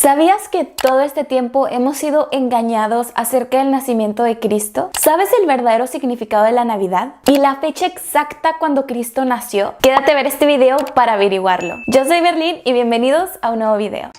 ¿Sabías que todo este tiempo hemos sido engañados acerca del nacimiento de Cristo? ¿Sabes el verdadero significado de la Navidad? ¿Y la fecha exacta cuando Cristo nació? Quédate a ver este video para averiguarlo. Yo soy Berlín y bienvenidos a un nuevo video.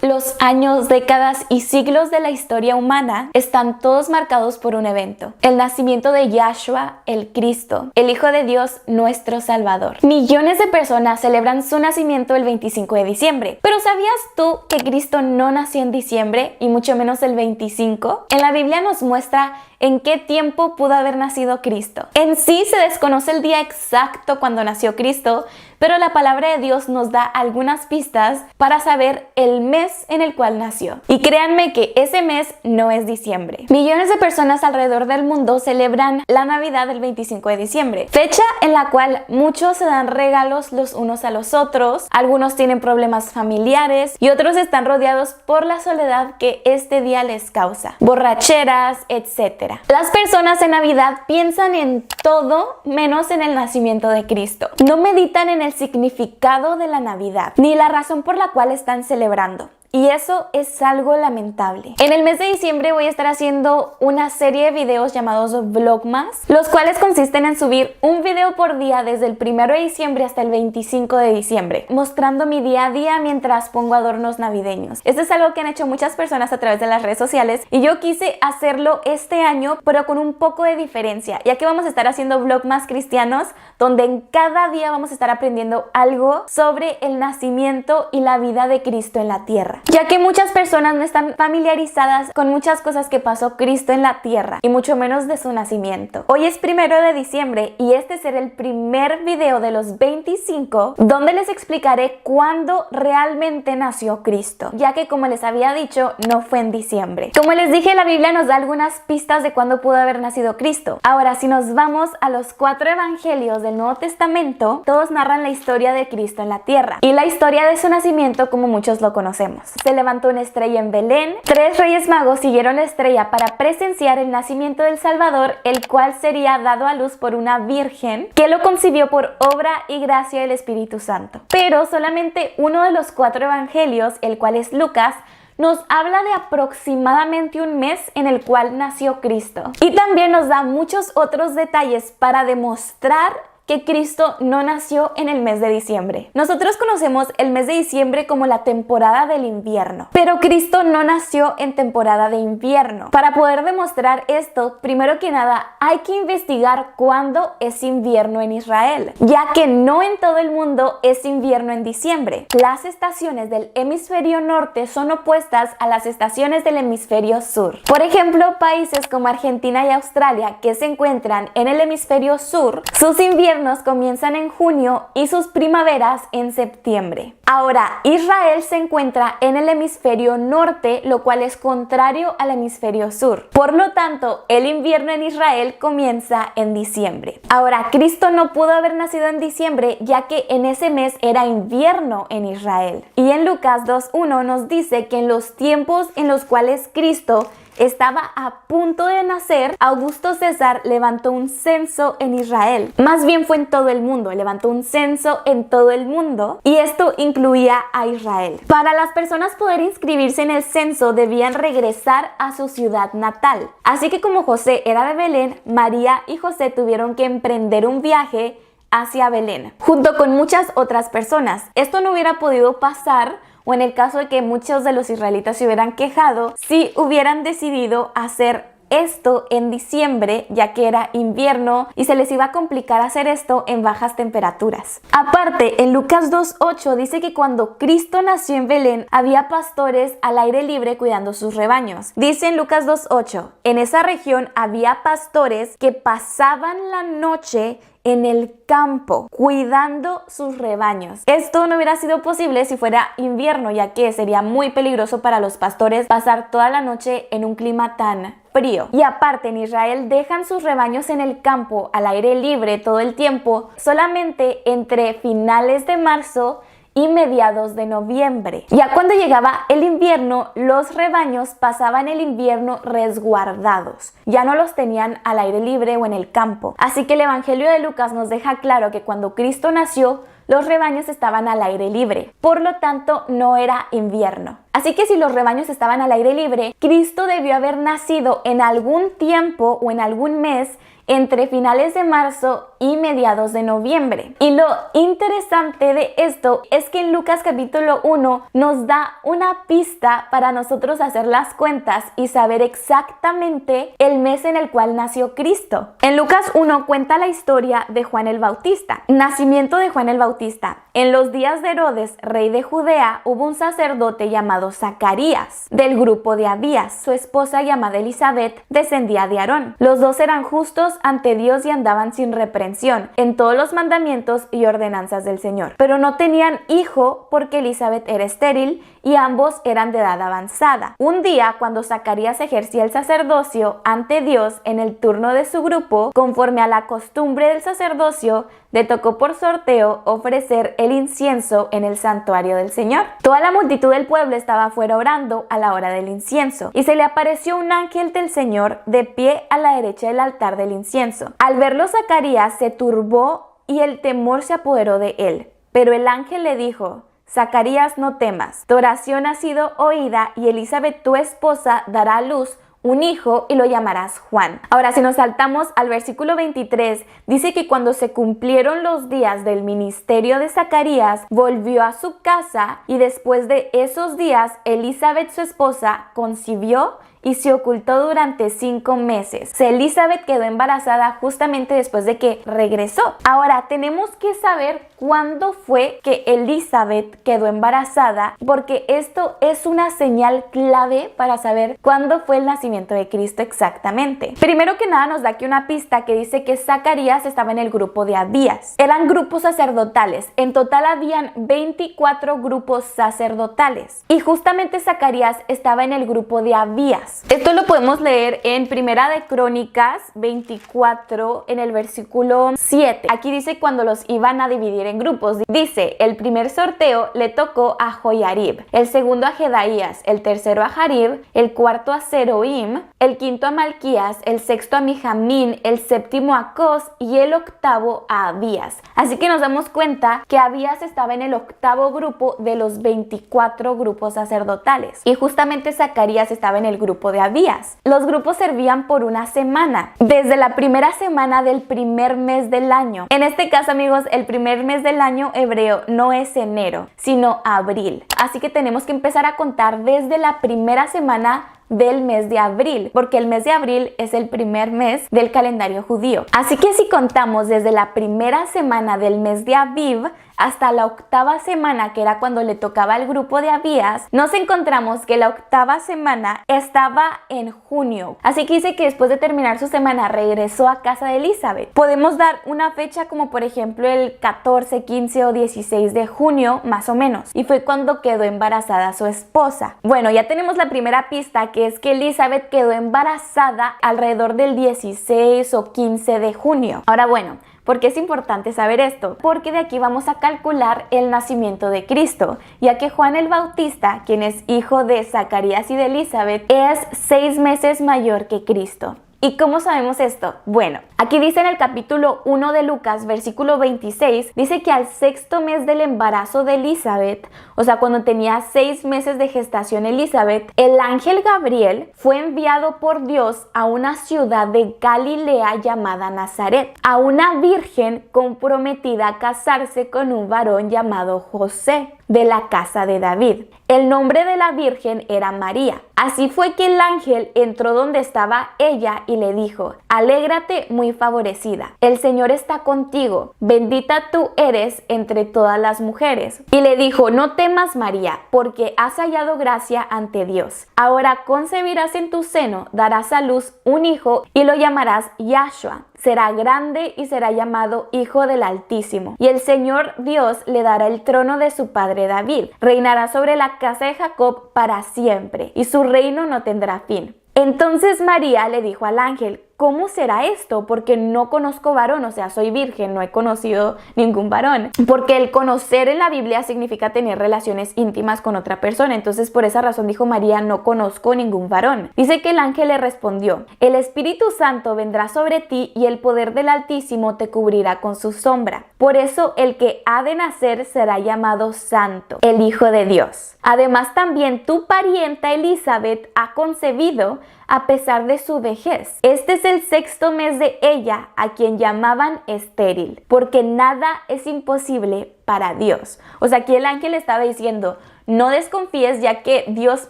Los años, décadas y siglos de la historia humana están todos marcados por un evento: el nacimiento de Yahshua, el Cristo, el Hijo de Dios, nuestro Salvador. Millones de personas celebran su nacimiento el 25 de diciembre. ¿Pero sabías tú que Cristo no nació en diciembre y mucho menos el 25? En la Biblia nos muestra en qué tiempo pudo haber nacido Cristo. En sí se desconoce el día exacto cuando nació Cristo, pero la palabra de Dios nos da algunas pistas para saber el mes en el cual nació. Y créanme que ese mes no es diciembre. Millones de personas alrededor del mundo celebran la Navidad el 25 de diciembre, fecha en la cual muchos se dan regalos los unos a los otros, algunos tienen problemas familiares y otros están rodeados por la soledad que este día les causa, borracheras, etc. Las personas en Navidad piensan en todo menos en el nacimiento de Cristo. No meditan en el significado de la Navidad, ni la razón por la cual están celebrando. Y eso es algo lamentable. En el mes de diciembre voy a estar haciendo una serie de videos llamados Vlogmas, los cuales consisten en subir un video por día desde el 1 de diciembre hasta el 25 de diciembre, mostrando mi día a día mientras pongo adornos navideños. Esto es algo que han hecho muchas personas a través de las redes sociales y yo quise hacerlo este año, pero con un poco de diferencia, ya que vamos a estar haciendo Vlogmas cristianos, donde en cada día vamos a estar aprendiendo algo sobre el nacimiento y la vida de Cristo en la tierra, ya que muchas personas no están familiarizadas con muchas cosas que pasó Cristo en la tierra y mucho menos de su nacimiento. Hoy es 1 de diciembre y este será el primer video de los 25 donde les explicaré cuándo realmente nació Cristo, ya que, como les había dicho, no fue en diciembre. Como les dije, la Biblia nos da algunas pistas de cuándo pudo haber nacido Cristo. Ahora, si nos vamos a los 4 evangelios del Nuevo Testamento, todos narran la historia de Cristo en la tierra y la historia de su nacimiento como muchos lo conocemos. Se levantó una estrella en Belén. 3 reyes magos siguieron la estrella para presenciar el nacimiento del Salvador, el cual sería dado a luz por una virgen que lo concibió por obra y gracia del Espíritu Santo. Pero solamente uno de los 4 evangelios, el cual es Lucas, nos habla de aproximadamente un mes en el cual nació Cristo. Y también nos da muchos otros detalles para demostrar que Cristo no nació en el mes de diciembre. Nosotros conocemos el mes de diciembre como la temporada del invierno, pero Cristo no nació en temporada de invierno. Para poder demostrar esto, primero que nada, hay que investigar cuándo es invierno en Israel, ya que no en todo el mundo es invierno en diciembre. Las estaciones del hemisferio norte son opuestas a las estaciones del hemisferio sur. Por ejemplo, países como Argentina y Australia, que se encuentran en el hemisferio sur, sus inviernos comienzan en junio y sus primaveras en septiembre. Ahora, Israel se encuentra en el hemisferio norte, lo cual es contrario al hemisferio sur. Por lo tanto, el invierno en Israel comienza en diciembre. Ahora, Cristo no pudo haber nacido en diciembre, ya que en ese mes era invierno en Israel. Y en Lucas 2:1 nos dice que en los tiempos en los cuales Cristo estaba a punto de nacer, Augusto César levantó un censo en Israel. Más bien fue en todo el mundo, levantó un censo en todo el mundo y esto incluía a Israel. Para las personas poder inscribirse en el censo debían regresar a su ciudad natal. Así que como José era de Belén, María y José tuvieron que emprender un viaje hacia Belén, junto con muchas otras personas. Esto no hubiera podido pasar, o en el caso de que muchos de los israelitas se hubieran quejado, si hubieran decidido hacer esto en diciembre, ya que era invierno y se les iba a complicar hacer esto en bajas temperaturas. Aparte, en Lucas 2:8 dice que cuando Cristo nació en Belén, había pastores al aire libre cuidando sus rebaños. Dice en Lucas 2:8, en esa región había pastores que pasaban la noche en el campo, cuidando sus rebaños. Esto no hubiera sido posible si fuera invierno, ya que sería muy peligroso para los pastores pasar toda la noche en un clima tan frío. Y aparte, en Israel dejan sus rebaños en el campo, al aire libre todo el tiempo, solamente entre finales de marzo y mediados de noviembre. Ya cuando llegaba el invierno, los rebaños pasaban el invierno resguardados. Ya no los tenían al aire libre o en el campo. Así que el Evangelio de Lucas nos deja claro que cuando Cristo nació, los rebaños estaban al aire libre. Por lo tanto, no era invierno. Así que si los rebaños estaban al aire libre, Cristo debió haber nacido en algún tiempo o en algún mes entre finales de marzo y mediados de noviembre. Y lo interesante de esto es que en Lucas capítulo 1 nos da una pista para nosotros hacer las cuentas y saber exactamente el mes en el cual nació Cristo. En Lucas 1 cuenta la historia de Juan el Bautista. Nacimiento de Juan el Bautista. En los días de Herodes, rey de Judea, hubo un sacerdote llamado Zacarías, del grupo de Abías. Su esposa, llamada Elizabeth, descendía de Aarón. Los dos eran justos ante Dios y andaban sin reprensión en todos los mandamientos y ordenanzas del Señor. Pero no tenían hijo porque Elizabeth era estéril y ambos eran de edad avanzada. Un día, cuando Zacarías ejercía el sacerdocio ante Dios en el turno de su grupo, conforme a la costumbre del sacerdocio, le tocó por sorteo ofrecer el incienso en el santuario del Señor. Toda la multitud del pueblo estaba afuera orando a la hora del incienso, y se le apareció un ángel del Señor de pie a la derecha del altar del incienso. Al verlo, Zacarías se turbó y el temor se apoderó de él. Pero el ángel le dijo: Zacarías, no temas, tu oración ha sido oída y Elizabeth, tu esposa, dará a luz un hijo y lo llamarás Juan. Ahora, si nos saltamos al versículo 23, dice que cuando se cumplieron los días del ministerio de Zacarías, volvió a su casa y después de esos días, Elizabeth, su esposa, concibió y se ocultó durante 5 meses. Elizabeth quedó embarazada justamente después de que regresó. Ahora, tenemos que saber cuándo fue que Elizabeth quedó embarazada, porque esto es una señal clave para saber cuándo fue el nacimiento de Cristo exactamente. Primero que nada, nos da aquí una pista que dice que Zacarías estaba en el grupo de Abías. Eran grupos sacerdotales. En total habían 24 grupos sacerdotales. Y justamente Zacarías estaba en el grupo de Abías. Esto lo podemos leer en Primera de Crónicas 24 en el versículo 7. Aquí dice cuando los iban a dividir en grupos. Dice, el primer sorteo le tocó a Joiarib, el segundo a Jedaías, el tercero a Jarib, el cuarto a Zeroim, el quinto a Malquías, el sexto a Mijamín, el séptimo a Cos y el octavo a Abías. Así que nos damos cuenta que Abías estaba en el octavo grupo de los 24 grupos sacerdotales. Y justamente Zacarías estaba en el grupo de Abías. Los grupos servían por una semana, desde la primera semana del primer mes del año. En este caso, amigos, el primer mes del año hebreo no es enero, sino abril. Así que tenemos que empezar a contar desde la primera semana del mes de abril, porque el mes de abril es el primer mes del calendario judío. Así que si contamos desde la primera semana del mes de Aviv hasta la octava semana, que era cuando le tocaba al grupo de Abías, nos encontramos que la octava semana estaba en junio. Así que dice que después de terminar su semana regresó a casa de Elizabeth. Podemos dar una fecha como por ejemplo el 14, 15 o 16 de junio más o menos, y fue cuando quedó embarazada su esposa. Bueno, ya tenemos la primera pista, que es que Elizabeth quedó embarazada alrededor del 16 o 15 de junio. Ahora, bueno, ¿por qué es importante saber esto? Porque de aquí vamos a calcular el nacimiento de Cristo, ya que Juan el Bautista, quien es hijo de Zacarías y de Elizabeth, es 6 meses mayor que Cristo. ¿Y cómo sabemos esto? Bueno, aquí dice en el capítulo 1 de Lucas, versículo 26, dice que al 6º mes del embarazo de Elizabeth, o sea, cuando tenía 6 meses de gestación Elizabeth, el ángel Gabriel fue enviado por Dios a una ciudad de Galilea llamada Nazaret, a una virgen comprometida a casarse con un varón llamado José, de la casa de David. El nombre de la virgen era María. Así fue que el ángel entró donde estaba ella y le dijo: alégrate, muy favorecida, el Señor está contigo, bendita tú eres entre todas las mujeres. Y le dijo: no temas, María, porque has hallado gracia ante Dios. Ahora concebirás en tu seno, darás a luz un hijo y lo llamarás Yahshua. Será grande y será llamado Hijo del Altísimo. Y el Señor Dios le dará el trono de su padre David. Reinará sobre la casa de Jacob para siempre, y su reino no tendrá fin. Entonces María le dijo al ángel: ¿cómo será esto? Porque no conozco varón, o sea, soy virgen, no he conocido ningún varón. Porque el conocer en la Biblia significa tener relaciones íntimas con otra persona. Entonces, por esa razón dijo María, no conozco ningún varón. Dice que el ángel le respondió, el Espíritu Santo vendrá sobre ti y el poder del Altísimo te cubrirá con su sombra. Por eso el que ha de nacer será llamado Santo, el Hijo de Dios. Además, también tu parienta Elizabeth ha concebido a pesar de su vejez. Este es el 6º mes de ella, a quien llamaban estéril, porque nada es imposible para Dios. O sea, aquí el ángel estaba diciendo, no desconfíes, ya que Dios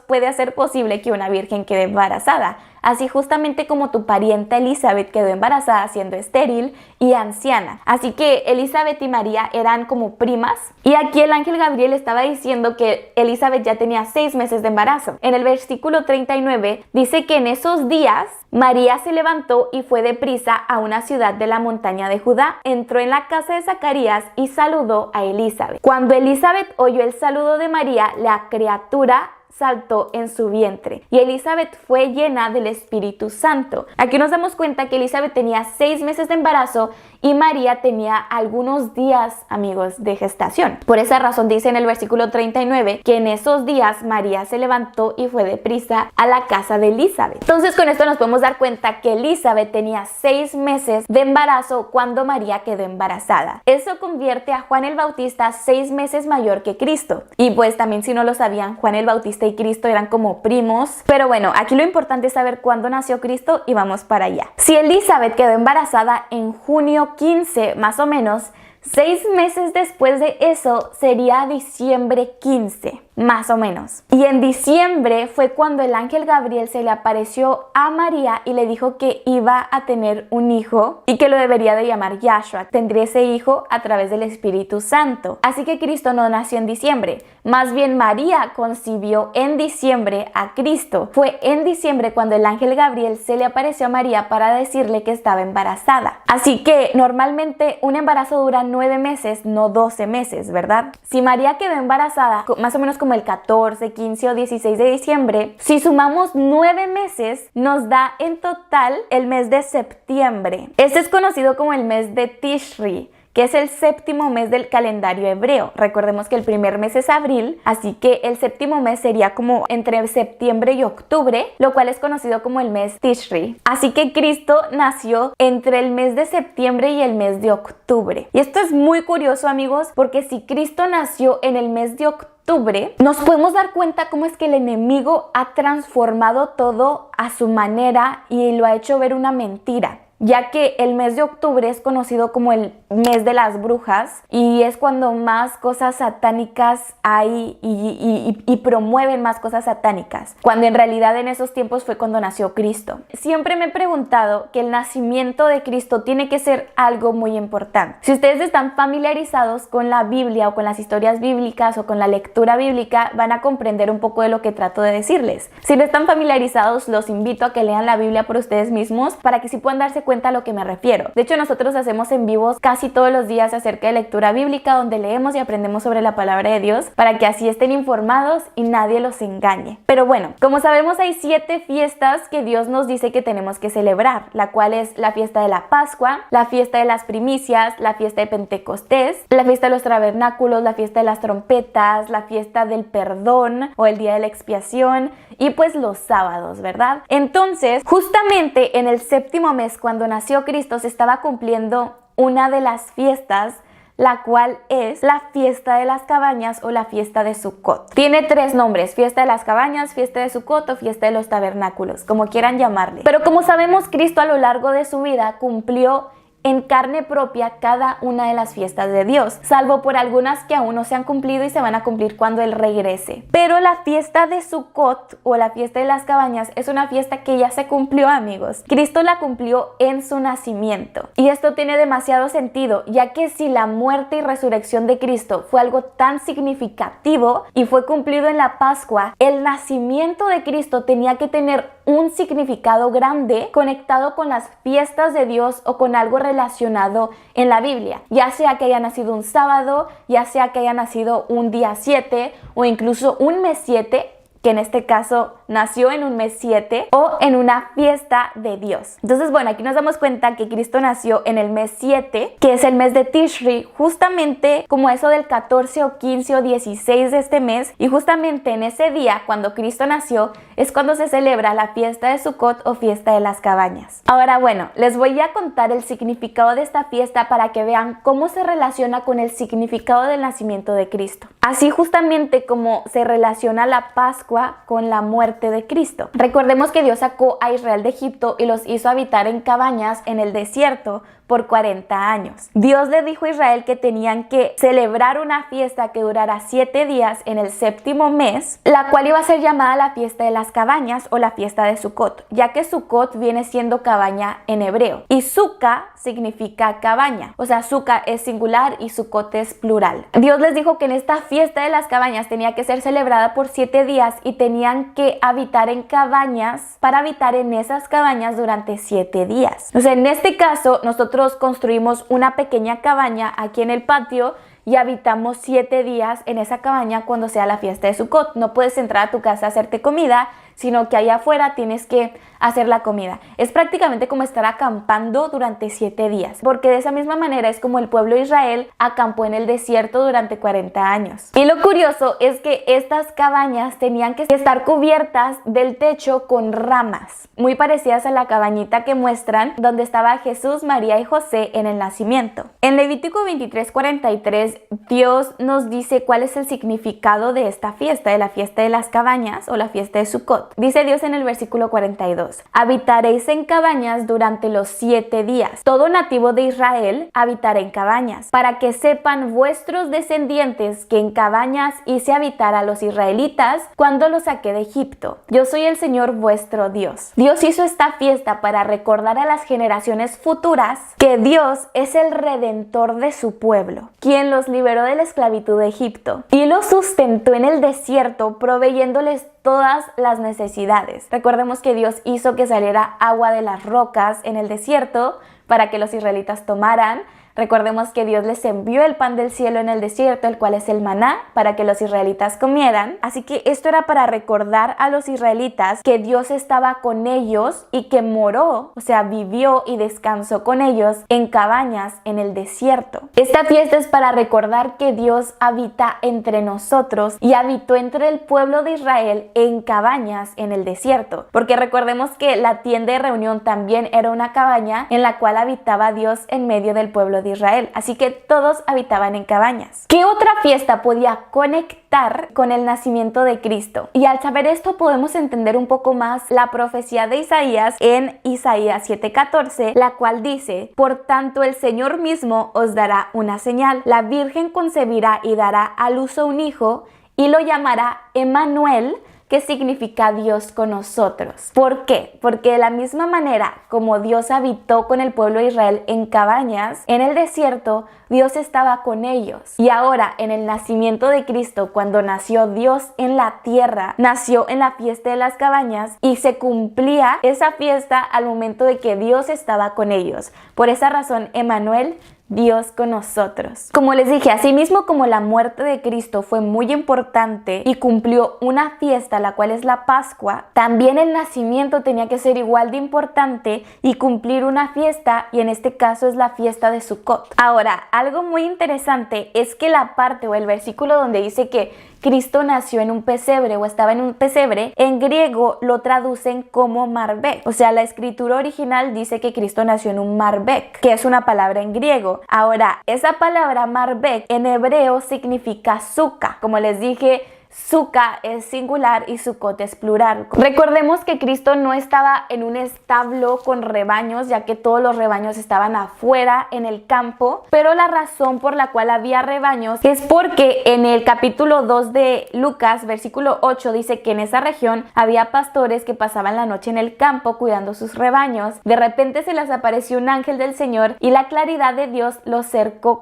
puede hacer posible que una virgen quede embarazada. Así justamente como tu parienta Elizabeth quedó embarazada siendo estéril y anciana. Así que Elizabeth y María eran como primas. Y aquí el ángel Gabriel estaba diciendo que Elizabeth ya tenía 6 meses de embarazo. En el versículo 39 dice que en esos días María se levantó y fue deprisa a una ciudad de la montaña de Judá. Entró en la casa de Zacarías y saludó a Elizabeth. Cuando Elizabeth oyó el saludo de María, la criatura saltó en su vientre y Elizabeth fue llena del Espíritu Santo. Aquí nos damos cuenta que Elizabeth tenía 6 meses de embarazo y María tenía algunos días, amigos, de gestación. Por esa razón dice en el versículo 39 que en esos días María se levantó y fue deprisa a la casa de Elizabeth. Entonces con esto nos podemos dar cuenta que Elizabeth tenía 6 meses de embarazo cuando María quedó embarazada. Eso convierte a Juan el Bautista 6 meses mayor que Cristo. Y pues también, si no lo sabían, Juan el Bautista y Cristo eran como primos. Pero bueno, aquí lo importante es saber cuándo nació Cristo y vamos para allá. Si Elizabeth quedó embarazada en junio 15, más o menos, 6 meses después de eso sería diciembre 15, más o menos. Y en diciembre fue cuando el ángel Gabriel se le apareció a María y le dijo que iba a tener un hijo y que lo debería de llamar Yahshua. Tendría ese hijo a través del Espíritu Santo. Así que Cristo no nació en diciembre. Más bien María concibió en diciembre a Cristo. Fue en diciembre cuando el ángel Gabriel se le apareció a María para decirle que estaba embarazada. Así que normalmente un embarazo dura 9 meses, no 12 meses, ¿verdad? Si María quedó embarazada más o menos como el 14, 15 o 16 de diciembre, si sumamos 9 meses, nos da en total el mes de septiembre. Este es conocido como el mes de Tishri, que es el 7º mes del calendario hebreo. Recordemos que el primer mes es abril, así que el 7º mes sería como entre septiembre y octubre, lo cual es conocido como el mes Tishri. Así que Cristo nació entre el mes de septiembre y el mes de octubre. Y esto es muy curioso, amigos, porque si Cristo nació en el mes de octubre, nos podemos dar cuenta cómo es que el enemigo ha transformado todo a su manera y lo ha hecho ver una mentira, ya que el mes de octubre es conocido como el mes de las brujas y es cuando más cosas satánicas hay y promueven más cosas satánicas, cuando en realidad en esos tiempos fue cuando nació Cristo. Siempre me he preguntado que el nacimiento de Cristo tiene que ser algo muy importante. Si ustedes están familiarizados con la Biblia o con las historias bíblicas o con la lectura bíblica, van a comprender un poco de lo que trato de decirles. Si no están familiarizados, los invito a que lean la Biblia por ustedes mismos para que sí puedan darse cuenta a lo que me refiero. De hecho, nosotros hacemos en vivos casi todos los días acerca de lectura bíblica, donde leemos y aprendemos sobre la palabra de Dios para que así estén informados y nadie los engañe. Pero bueno, como sabemos, hay 7 fiestas que Dios nos dice que tenemos que celebrar, la cual es la fiesta de la Pascua, la fiesta de las primicias, la fiesta de Pentecostés, la fiesta de los tabernáculos, la fiesta de las trompetas, la fiesta del perdón o el día de la expiación y pues los sábados, ¿verdad? Entonces, justamente en el 7º mes, cuando nació Cristo, se estaba cumpliendo una de las fiestas, la cual es la fiesta de las cabañas o la fiesta de Sukkot. Tiene 3 nombres: fiesta de las cabañas, fiesta de Sukkot o fiesta de los tabernáculos, como quieran llamarle. Pero como sabemos, Cristo a lo largo de su vida cumplió en carne propia cada una de las fiestas de Dios, salvo por algunas que aún no se han cumplido y se van a cumplir cuando Él regrese. Pero la fiesta de Sukkot o la fiesta de las cabañas es una fiesta que ya se cumplió, amigos. Cristo la cumplió en su nacimiento. Y esto tiene demasiado sentido, ya que si la muerte y resurrección de Cristo fue algo tan significativo y fue cumplido en la Pascua, el nacimiento de Cristo tenía que tener un significado grande conectado con las fiestas de Dios o con algo relacionado en la Biblia, ya sea que haya nacido un sábado, ya sea que haya nacido un día 7 o incluso un mes 7, que en este caso nació en un mes 7 o en una fiesta de Dios. Entonces, bueno, aquí nos damos cuenta que Cristo nació en el mes 7, que es el mes de Tishri, justamente como eso del 14 o 15 o 16 de este mes, y justamente en ese día, cuando Cristo nació, es cuando se celebra la fiesta de Sukkot o fiesta de las cabañas. Ahora, bueno, les voy a contar el significado de esta fiesta para que vean cómo se relaciona con el significado del nacimiento de Cristo. Así justamente como se relaciona la Pascua con la muerte de Cristo. Recordemos que Dios sacó a Israel de Egipto y los hizo habitar en cabañas en el desierto por 40 años. Dios le dijo a Israel que tenían que celebrar una fiesta que durara 7 días en el séptimo mes, la cual iba a ser llamada la fiesta de las cabañas o la fiesta de Sukkot, ya que Sukkot viene siendo cabaña en hebreo y Sukkah significa cabaña, o sea, Sukkah es singular y Sukkot es plural. Dios les dijo que en esta fiesta de las cabañas tenía que ser celebrada por 7 días y tenían que habitar en cabañas para habitar en esas cabañas durante 7 días. O sea, en este caso nosotros construimos una pequeña cabaña aquí en el patio y habitamos 7 días en esa cabaña cuando sea la fiesta de Sukkot. No puedes entrar a tu casa a hacerte comida, sino que allá afuera tienes que hacer la comida. Es prácticamente como estar acampando durante 7 días, porque de esa misma manera es como el pueblo de Israel acampó en el desierto durante 40 años. Y lo curioso es que estas cabañas tenían que estar cubiertas del techo con ramas, muy parecidas a la cabañita que muestran donde estaba Jesús, María y José en el nacimiento. En Levítico 23:43, Dios nos dice cuál es el significado de esta fiesta, de la fiesta de las cabañas o la fiesta de Sukkot. Dice Dios en el versículo 42: habitaréis en cabañas durante los 7 días. Todo nativo de Israel habitará en cabañas, para que sepan vuestros descendientes que en cabañas hice habitar a los israelitas cuando los saqué de Egipto. Yo soy el Señor vuestro Dios. Dios hizo esta fiesta para recordar a las generaciones futuras que Dios es el redentor de su pueblo, quien los liberó de la esclavitud de Egipto y los sustentó en el desierto, proveyéndoles todas las necesidades. Recordemos que Dios hizo que saliera agua de las rocas en el desierto para que los israelitas tomaran. Recordemos que Dios les envió el pan del cielo en el desierto, el cual es el maná, para que los israelitas comieran. Así que esto era para recordar a los israelitas que Dios estaba con ellos y que moró, o sea, vivió y descansó con ellos en cabañas en el desierto. Esta fiesta es para recordar que Dios habita entre nosotros y habitó entre el pueblo de Israel en cabañas en el desierto. Porque recordemos que la tienda de reunión también era una cabaña en la cual habitaba Dios en medio del pueblo de Israel, así que todos habitaban en cabañas. ¿Qué otra fiesta podía conectar con el nacimiento de Cristo? Y al saber esto podemos entender un poco más la profecía de Isaías en Isaías 7:14, la cual dice: por tanto el Señor mismo os dará una señal, la Virgen concebirá y dará a luz a un hijo y lo llamará Emmanuel, que significa Dios con nosotros. ¿Por qué? Porque de la misma manera como Dios habitó con el pueblo de Israel en cabañas, en el desierto, Dios estaba con ellos. Y ahora, en el nacimiento de Cristo, cuando nació Dios en la tierra, nació en la fiesta de las cabañas y se cumplía esa fiesta al momento de que Dios estaba con ellos. Por esa razón, Emmanuel, Dios con nosotros. Como les dije, asimismo como la muerte de Cristo fue muy importante y cumplió una fiesta, la cual es la Pascua, también el nacimiento tenía que ser igual de importante y cumplir una fiesta, y en este caso es la fiesta de Sukkot. Ahora, algo muy interesante es que la parte o el versículo donde dice que Cristo nació en un pesebre o estaba en un pesebre, en griego lo traducen como marbek. O sea, la escritura original dice que Cristo nació en un marbek, que es una palabra en griego. Ahora, esa palabra marbek en hebreo significa sukkah. Como les dije, Sukkah es singular y Sukkot es plural. Recordemos que Cristo no estaba en un establo con rebaños, ya que todos los rebaños estaban afuera en el campo, pero la razón por la cual había rebaños es porque en el capítulo 2 de Lucas, versículo 8, dice que en esa región había pastores que pasaban la noche en el campo cuidando sus rebaños. De repente se les apareció un ángel del Señor y la claridad de Dios los cercó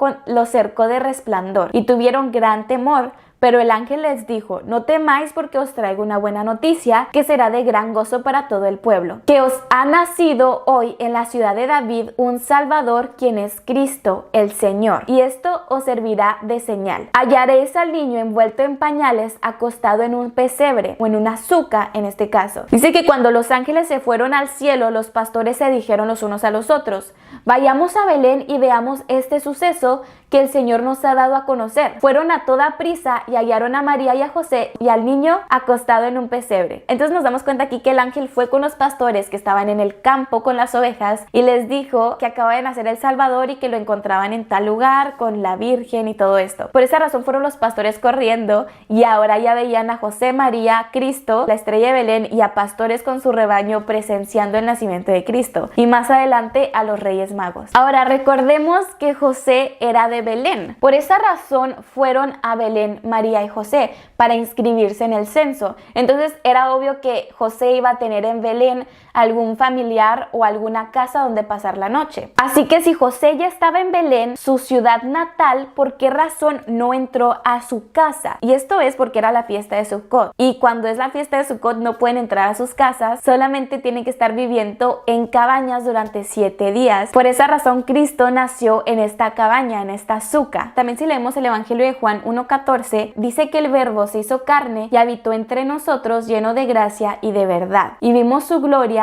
de resplandor y tuvieron gran temor. Pero el ángel les dijo: no temáis, porque os traigo una buena noticia que será de gran gozo para todo el pueblo, que os ha nacido hoy en la ciudad de David un Salvador, quien es Cristo el Señor. Y esto os servirá de señal: hallaréis al niño envuelto en pañales, acostado en un pesebre, o en una azuca en este caso. Dice que cuando los ángeles se fueron al cielo, los pastores se dijeron los unos a los otros: vayamos a Belén y veamos este suceso que el Señor nos ha dado a conocer. Fueron a toda prisa y hallaron a María y a José y al niño acostado en un pesebre. Entonces nos damos cuenta aquí que el ángel fue con los pastores que estaban en el campo con las ovejas y les dijo que acaba de nacer el Salvador y que lo encontraban en tal lugar con la Virgen y todo esto. Por esa razón fueron los pastores corriendo y ahora ya veían a José, María, Cristo, la estrella de Belén, y a pastores con su rebaño presenciando el nacimiento de Cristo, y más adelante a los Reyes Magos. Ahora recordemos que José era de Belén. Por esa razón fueron a Belén María y José para inscribirse en el censo. Entonces era obvio que José iba a tener en Belén algún familiar o alguna casa donde pasar la noche. Así que si José ya estaba en Belén, su ciudad natal, ¿por qué razón no entró a su casa? Y esto es porque era la fiesta de Sukkot. Y cuando es la fiesta de Sukkot no pueden entrar a sus casas, solamente tienen que estar viviendo en cabañas durante 7 días. Por esa razón Cristo nació en esta cabaña, en esta azuca. También si leemos el Evangelio de Juan 1:14, dice que el Verbo se hizo carne y habitó entre nosotros, lleno de gracia y de verdad. Y vimos su gloria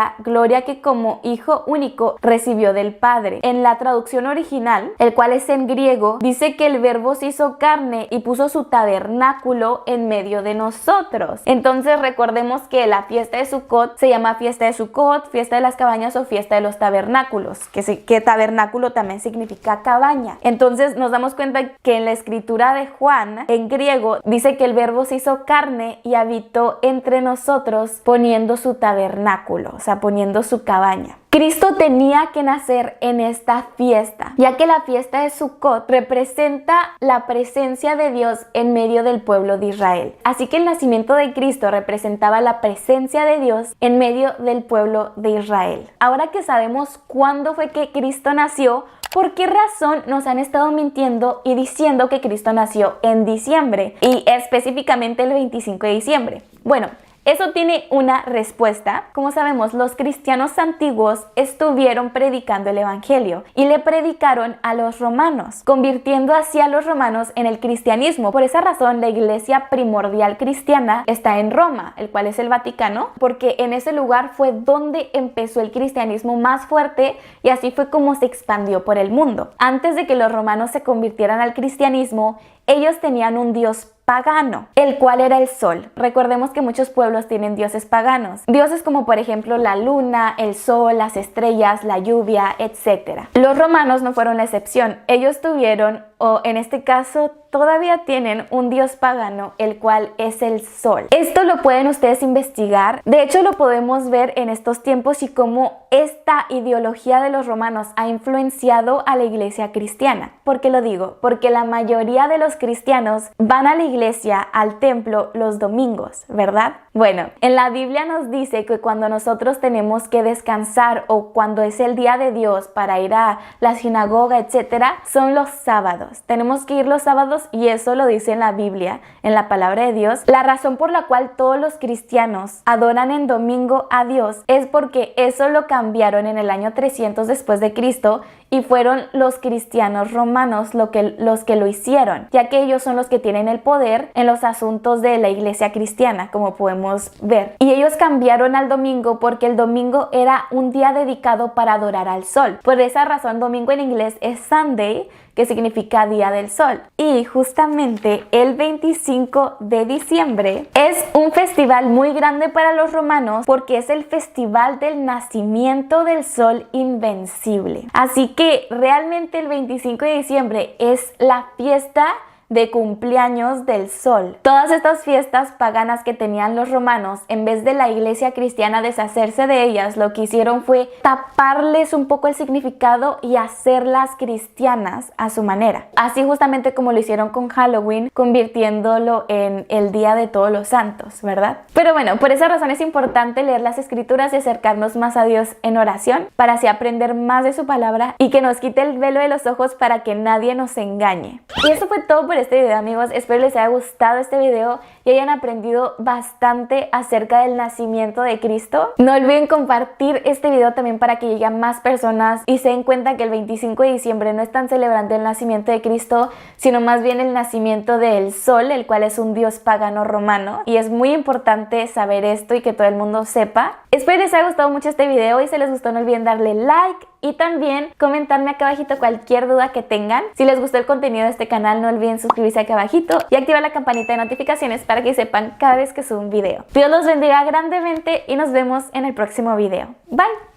que como Hijo único recibió del Padre. En la traducción original, el cual es en griego, dice que el Verbo se hizo carne y puso su tabernáculo en medio de nosotros. Entonces recordemos que la fiesta de Sukkot se llama fiesta de Sukkot, fiesta de las cabañas o fiesta de los tabernáculos, que tabernáculo también significa cabaña. Entonces nos damos cuenta que en la escritura de Juan, en griego, dice que el Verbo se hizo carne y habitó entre nosotros poniendo su tabernáculo, o sea, poniendo su cabaña. Cristo tenía que nacer en esta fiesta, ya que la fiesta de Sukkot representa la presencia de Dios en medio del pueblo de Israel. Así que el nacimiento de Cristo representaba la presencia de Dios en medio del pueblo de Israel. Ahora que sabemos cuándo fue que Cristo nació, ¿por qué razón nos han estado mintiendo y diciendo que Cristo nació en diciembre y específicamente el 25 de diciembre? Bueno, eso tiene una respuesta. Como sabemos, los cristianos antiguos estuvieron predicando el evangelio y le predicaron a los romanos, convirtiendo así a los romanos en el cristianismo. Por esa razón, la iglesia primordial cristiana está en Roma, el cual es el Vaticano, porque en ese lugar fue donde empezó el cristianismo más fuerte y así fue como se expandió por el mundo. Antes de que los romanos se convirtieran al cristianismo, ellos tenían un dios pagano, el cual era el sol. Recordemos que muchos pueblos tienen dioses paganos. Dioses como por ejemplo la luna, el sol, las estrellas, la lluvia, etc. Los romanos no fueron la excepción. Ellos tuvieron, o en este caso todavía tienen, un dios pagano, el cual es el sol. Esto lo pueden ustedes investigar. De hecho, lo podemos ver en estos tiempos y cómo esta ideología de los romanos ha influenciado a la iglesia cristiana. ¿Por qué lo digo? Porque la mayoría de los cristianos van a la iglesia, al templo, los domingos, ¿verdad? Bueno, en la Biblia nos dice que cuando nosotros tenemos que descansar o cuando es el día de Dios para ir a la sinagoga, etcétera, son los sábados. Tenemos que ir los sábados y eso lo dice en la Biblia, en la palabra de Dios. La razón por la cual todos los cristianos adoran en domingo a Dios es porque eso lo cambiaron en el año 300 después de Cristo y fueron los cristianos romanos los que lo hicieron, ya que ellos son los que tienen el poder en los asuntos de la iglesia cristiana, como podemos ver. Y ellos cambiaron al domingo porque el domingo era un día dedicado para adorar al sol. Por esa razón, domingo en inglés es Sunday, que significa Día del Sol. Y justamente el 25 de diciembre es un festival muy grande para los romanos porque es el festival del nacimiento del sol invencible. Así que realmente el 25 de diciembre es la fiesta de cumpleaños del sol. Todas estas fiestas paganas que tenían los romanos, en vez de la iglesia cristiana deshacerse de ellas, lo que hicieron fue taparles un poco el significado y hacerlas cristianas a su manera. Así justamente como lo hicieron con Halloween, convirtiéndolo en el Día de Todos los Santos, ¿verdad? Pero bueno, por esa razón es importante leer las escrituras y acercarnos más a Dios en oración para así aprender más de su palabra y que nos quite el velo de los ojos para que nadie nos engañe. Y eso fue todo por este video, amigos. Espero les haya gustado este video y hayan aprendido bastante acerca del nacimiento de Cristo. No olviden compartir este video también para que llegue a más personas y se den cuenta que el 25 de diciembre no están celebrando el nacimiento de Cristo, sino más bien el nacimiento del Sol, el cual es un dios pagano romano. Y es muy importante saber esto y que todo el mundo sepa. Espero les haya gustado mucho este video y si les gustó no olviden darle like y también comentarme acá abajito cualquier duda que tengan. Si les gustó el contenido de este canal no olviden suscribirse acá abajito y activar la campanita de notificaciones para que sepan cada vez que subo un video. Dios los bendiga grandemente y nos vemos en el próximo video. Bye.